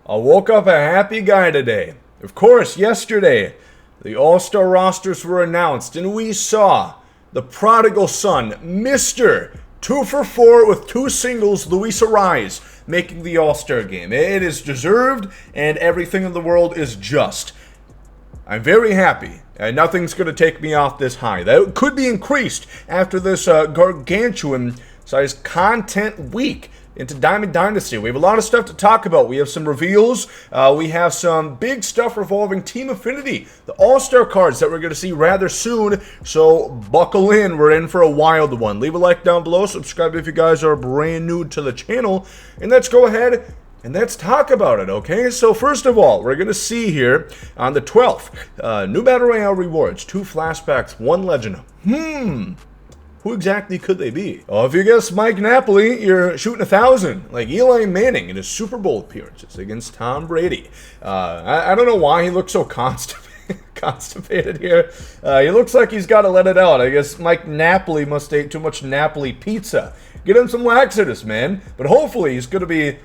I woke up a happy guy today. Of course, yesterday, the All-Star rosters were announced, and we saw the prodigal son, Mr. 2 for 4 with 2 singles, Luis Arraez, making the All-Star game. It is deserved, and everything in the world is just. I'm very happy, and nothing's going to take me off this high. That could be increased after this gargantuan-sized content week into Dynasty. We have a lot of stuff to talk about. We have some reveals. We have some big stuff revolving Team Affinity, the All-Star cards that we're going to see rather soon. So buckle in. We're in for a wild one. Leave a like down below. Subscribe if you guys are brand new to the channel. And let's go ahead and let's talk about it, okay? So first of all, we're going to see here on the 12th, new Battle Royale rewards, 2 flashbacks, 1 legend. Who exactly could they be? Oh, if you guess Mike Napoli, you're shooting 1,000, like Eli Manning in his Super Bowl appearances against Tom Brady. I don't know why he looks so constipated here. He looks like he's got to let it out. I guess Mike Napoli must have ate too much Napoli pizza. Get him some laxatives, man. But hopefully he's going to be,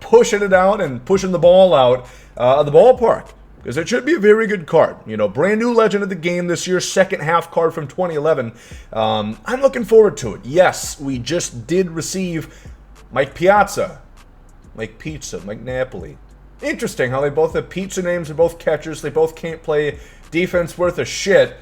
pushing it out and pushing the ball out of the ballpark. Because it should be a very good card. Brand new legend of the game this year, second half card from 2011. I'm looking forward to it. Yes, we just did receive Mike Piazza. Mike Napoli. Interesting how they both have pizza names. They're both catchers. They both can't play defense worth a shit.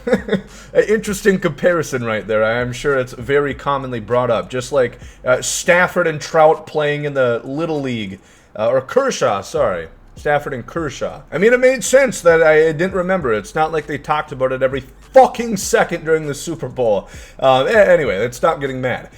An interesting comparison right there. I'm sure it's very commonly brought up. Just like Stafford and Trout playing in the Little League. Or Kershaw, sorry. Stafford and Kershaw. I mean, it made sense that I didn't remember. It's not like they talked about it every fucking second during the Super Bowl. Anyway, let's stop getting mad.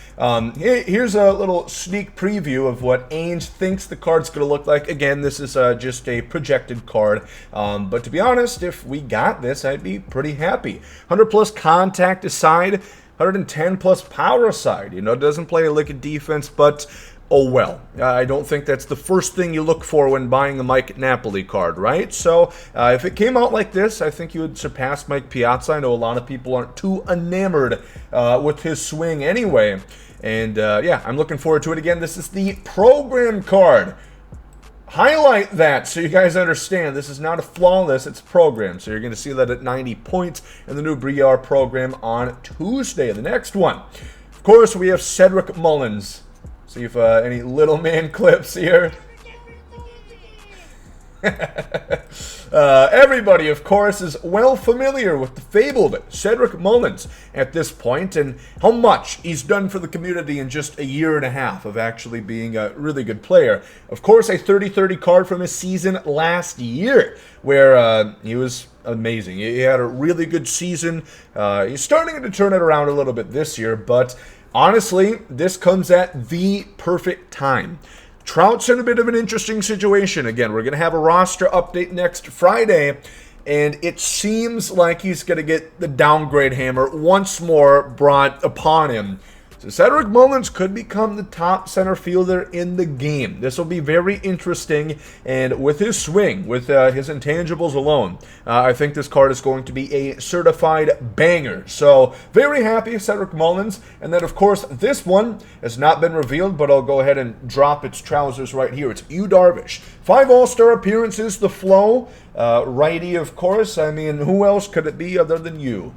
Here's a little sneak preview of what Ainge thinks the card's going to look like. Again, this is just a projected card. But to be honest, if we got this, I'd be pretty happy. 100 plus contact aside, 110 plus power aside. It doesn't play a lick of defense, but oh well. I don't think that's the first thing you look for when buying a Mike Napoli card, right? So if it came out like this, I think you would surpass Mike Piazza. I know a lot of people aren't too enamored with his swing anyway. And yeah, I'm looking forward to it again. This is the program card. Highlight that so you guys understand this is not a flawless, it's program. So you're going to see that at 90 points in the new Briere program on Tuesday, the next one. Of course, we have Cedric Mullins. See if any little man clips here. Everybody, of course, is well familiar with the fabled Cedric Mullins at this point and how much he's done for the community in just a year and a half of actually being a really good player. Of course, a 30-30 card from his season last year where he was amazing. He had a really good season. He's starting to turn it around a little bit this year, but honestly, this comes at the perfect time. Trout's in a bit of an interesting situation. Again, we're going to have a roster update next Friday, and it seems like he's going to get the downgrade hammer once more brought upon him. So Cedric Mullins could become the top center fielder in the game. This will be very interesting, and with his swing, with his intangibles alone, I think this card is going to be a certified banger. So very happy, Cedric Mullins. And then, of course, this one has not been revealed, but I'll go ahead and drop its trousers right here. It's Darvish. 5 All-Star appearances, the flow. Righty, of course. I mean, who else could it be other than you?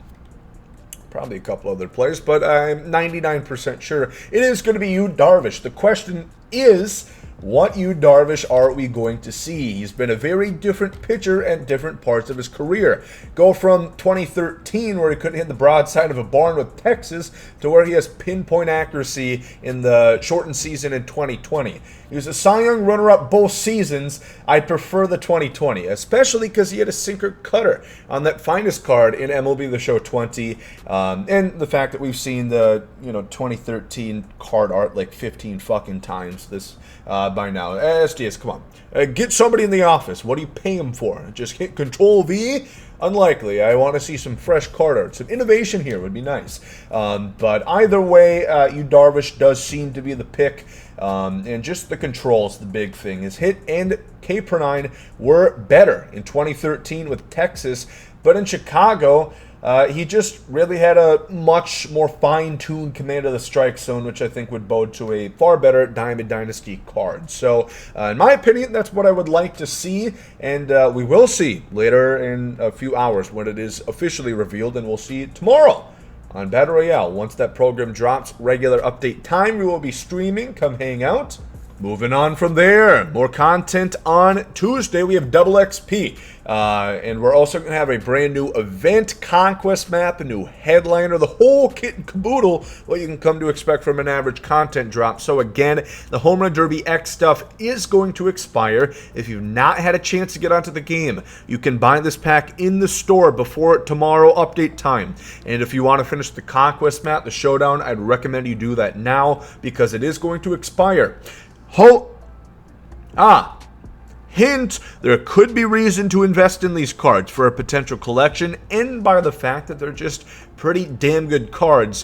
Probably a couple other players, but I'm 99% sure it is going to be Darvish. The question is, what Darvish are we going to see? He's been a very different pitcher at different parts of his career. Go from 2013, where he couldn't hit the broadside of a barn with Texas, to where he has pinpoint accuracy in the shortened season in 2020. He was a Cy Young runner-up both seasons. I prefer the 2020, especially because he had a sinker cutter on that finest card in MLB The Show 20, and the fact that we've seen the 2013 card art like 15 fucking times this by now. SDS, come on, get somebody in the office. What do you pay him for? Just hit Control V? Unlikely. I want to see some fresh card art. Some innovation here would be nice. But either way, Darvish does seem to be the pick. And just the controls, the big thing. His hit and K per 9 were better in 2013 with Texas, but in Chicago, He just really had a much more fine-tuned command of the strike zone, which I think would bode to a far better Diamond Dynasty card. So, in my opinion, that's what I would like to see, and we will see later in a few hours when it is officially revealed, and we'll see tomorrow on Battle Royale. Once that program drops regular update time, we will be streaming. Come hang out. Moving on from there, more content on Tuesday. We have Double XP, and we're also going to have a brand new event conquest map, a new headliner, the whole kit and caboodle, what you can come to expect from an average content drop. So again, the Home Run Derby X stuff is going to expire. If you've not had a chance to get onto the game, you can buy this pack in the store before tomorrow update time. And if you want to finish the conquest map, the showdown, I'd recommend you do that now because it is going to expire. Hint, there could be reason to invest in these cards for a potential collection, and by the fact that they're just pretty damn good cards.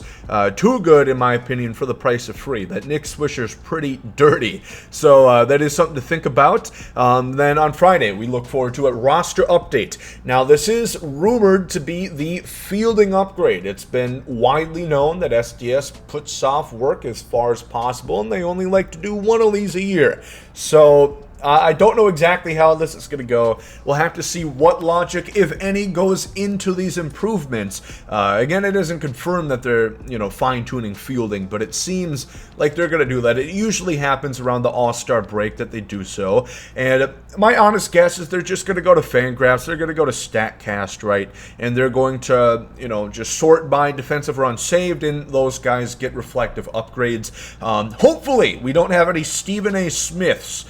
Too good, in my opinion, for the price of free. That Nick Swisher's pretty dirty. So that is something to think about. Then on Friday, we look forward to a roster update. Now, this is rumored to be the fielding upgrade. It's been widely known that SDS puts soft work as far as possible, and they only like to do one of these a year. So I don't know exactly how this is going to go. We'll have to see what logic, if any, goes into these improvements. Again, it isn't confirmed that they're, fine-tuning fielding, but it seems like they're going to do that. It usually happens around the All-Star break that they do so. And my honest guess is they're just going to go to Fangraphs. They're going to go to StatCast, right? And they're going to, just sort by defensive runs saved, and those guys get reflective upgrades. Hopefully, we don't have any Stephen A. Smiths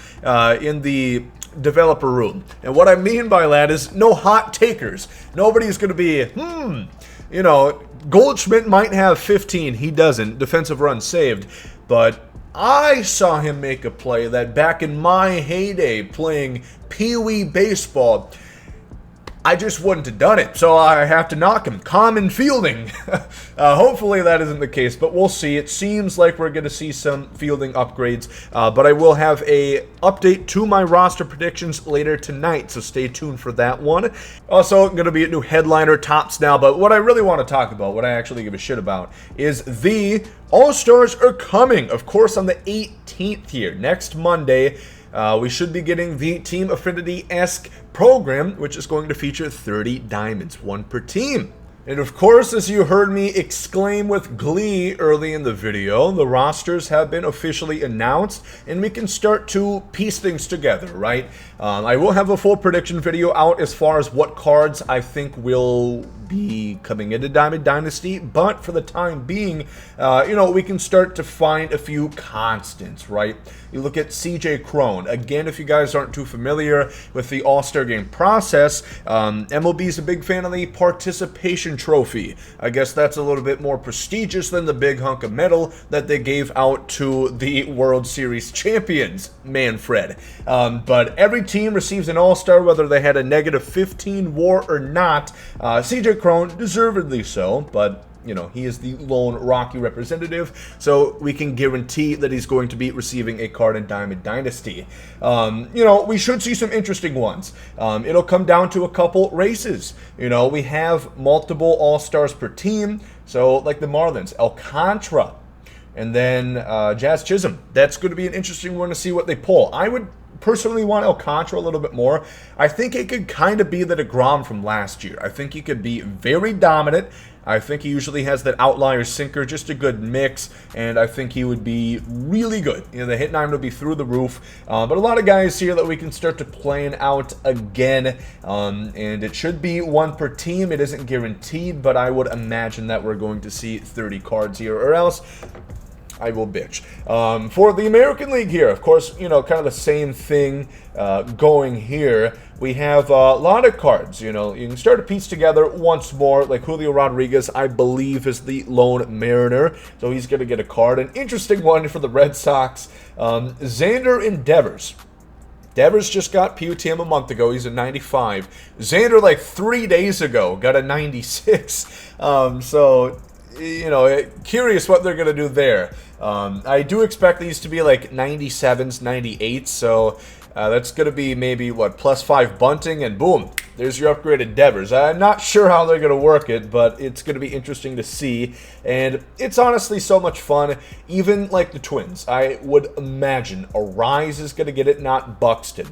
in the developer room. And what I mean by that is no hot takers. Nobody's going to be, Goldschmidt might have 15. He doesn't. Defensive run saved. But I saw him make a play that back in my heyday playing Pee-wee baseball, I just wouldn't have done it, so I have to knock him. Common fielding. Hopefully that isn't the case, but we'll see. It seems like we're going to see some fielding upgrades, but I will have a update to my roster predictions later tonight, so stay tuned for that one. Also, going to be a new headliner, tops now, but what I really want to talk about, what I actually give a shit about, is the All-Stars are coming, of course, on the 18th here, next Monday. We should be getting the Team Affinity-esque program, which is going to feature 30 diamonds, one per team. And of course, as you heard me exclaim with glee early in the video, the rosters have been officially announced, and we can start to piece things together, right? I will have a full prediction video out as far as what cards I think will be coming into Diamond Dynasty, but for the time being, we can start to find a few constants, right? You look at CJ Cron. Again, if you guys aren't too familiar with the All-Star Game process, MLB is a big fan of the participation trophy. I guess that's a little bit more prestigious than the big hunk of metal that they gave out to the World Series champions, Manfred. But every team receives an All-Star, whether they had a negative 15 WAR or not. CJ Cron, deservedly so, but he is the lone Rocky representative, so we can guarantee that he's going to be receiving a card in Diamond Dynasty. We should see some interesting ones. It'll come down to a couple races. We have multiple All-Stars per team, so like the Marlins, Alcantara, and then Jazz Chisholm. That's going to be an interesting one to see what they pull. I would personally want Alcantara a little bit more. I think it could kind of be the DeGrom from last year. I think he could be very dominant. I think he usually has that outlier sinker, just a good mix, and I think he would be really good. The hit 9 would be through the roof, but a lot of guys here that we can start to plan out again, and it should be one per team. It isn't guaranteed, but I would imagine that we're going to see 30 cards here, or else I will bitch. For the American League here, of course, kind of the same thing going here. We have a lot of cards, you can start to piece together once more, like Julio Rodriguez, I believe, is the lone Mariner, so he's going to get a card. An interesting one for the Red Sox, Xander and Devers. Devers just got PUTM a month ago. He's a 95. Xander, like 3 days ago, got a 96. Curious what they're going to do there. I do expect these to be like 97s, 98s, so that's going to be maybe, +5 bunting, and boom, there's your upgraded Devers. I'm not sure how they're going to work it, but it's going to be interesting to see. And it's honestly so much fun. Even like the Twins, I would imagine Arise is going to get it, not Buxton.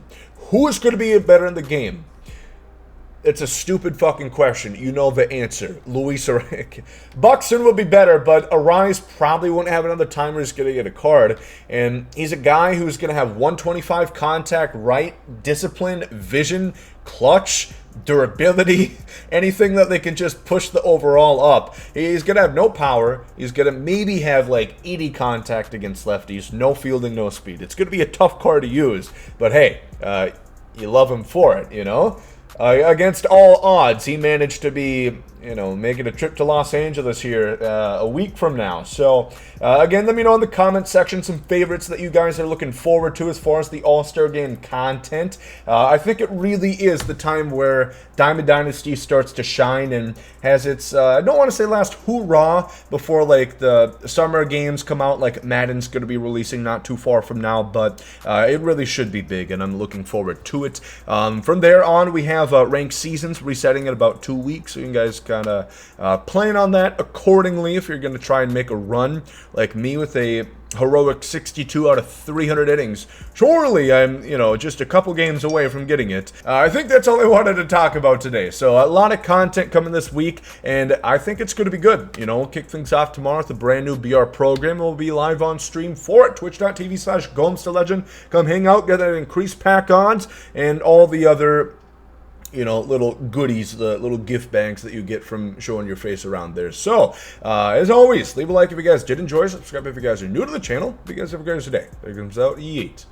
Who is going to be better in the game? It's a stupid fucking question. You know the answer. Luis Ariz. Buxton will be better, but Arise probably won't have another timer. He's going to get a card. And he's a guy who's going to have 125 contact, right, discipline, vision, clutch, durability, anything that they can just push the overall up. He's going to have no power. He's going to maybe have like 80 contact against lefties. No fielding, no speed. It's going to be a tough card to use. But hey, you love him for it, you know? Against all odds, he managed to be, making a trip to Los Angeles here a week from now. So, again, let me know in the comment section some favorites that you guys are looking forward to as far as the All-Star Game content. I think it really is the time where Diamond Dynasty starts to shine and has its, I don't want to say last hoorah before, like, the summer games come out, like Madden's going to be releasing not too far from now, but it really should be big, and I'm looking forward to it. From there on, we have ranked seasons resetting in about 2 weeks, so you guys kind of plan on that accordingly if you're going to try and make a run like me with a heroic 62 out of 300 innings. Surely I'm, just a couple games away from getting it. I think that's all I wanted to talk about today. So a lot of content coming this week, and I think it's going to be good. We'll kick things off tomorrow with a brand new BR program. We'll be live on stream for it, twitch.tv/GomesDaLegend. Come hang out, get that increased pack-ons, and all the other little goodies, the little gift bags that you get from showing your face around there. So, as always, leave a like if you guys did enjoy, subscribe if you guys are new to the channel. If you guys have a great day. There comes out, yeet.